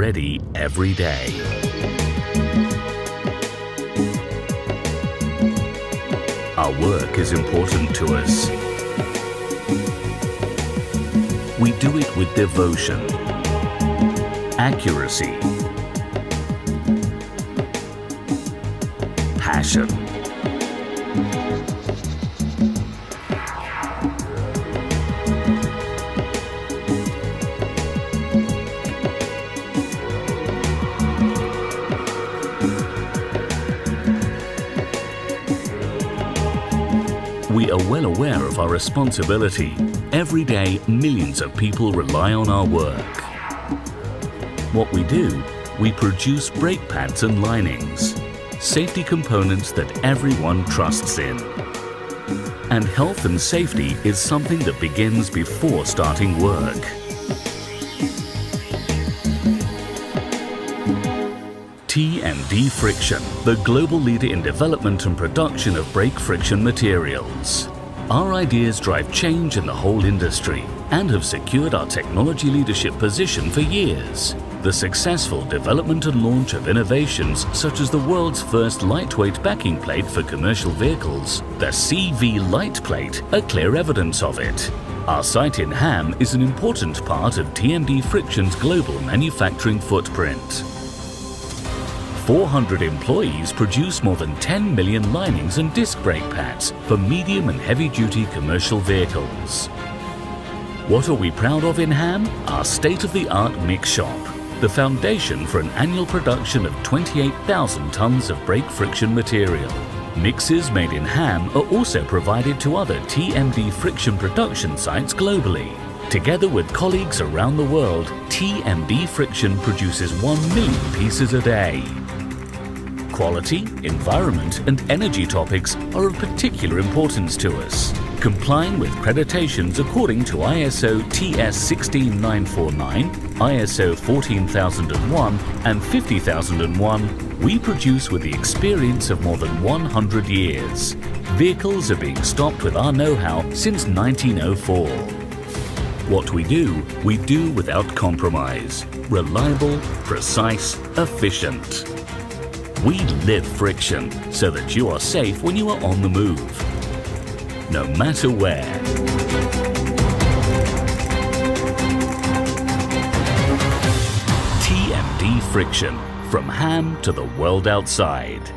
ready every day. Our work is important to us. We do it with devotion, accuracy, passion. We are well aware of our responsibility. Every day, millions of people rely on our work. What we do, we produce brake pads and linings, safety components that everyone trusts in. And health and safety is something that begins before starting work. T&D Friction, the global leader in development and production of brake friction materials. Our ideas drive change in the whole industry and have secured our technology leadership position for years. The successful development and launch of innovations such as the world's first lightweight backing plate for commercial vehicles, the CV Light Plate, are clear evidence of it. Our site in Ham is an important part of T&D Friction's global manufacturing footprint. 400 employees produce more than 10 million linings and disc brake pads for medium and heavy-duty commercial vehicles. What are we proud of in Ham? Our state-of-the-art mix shop, the foundation for an annual production of 28,000 tons of brake friction material. Mixes made in Ham are also provided to other T&D Friction production sites globally. Together with colleagues around the world, T&D Friction produces 1 million pieces a day. Quality, environment and energy topics are of particular importance to us. Complying with accreditations according to ISO TS 16949, ISO 14001 and 50001, we produce with the experience of more than 100 years. Vehicles are being stocked with our know-how since 1904. What we do without compromise. Reliable, precise, efficient. We live friction so that you are safe when you are on the move, no matter where. T&D Friction, from Ham to the world outside.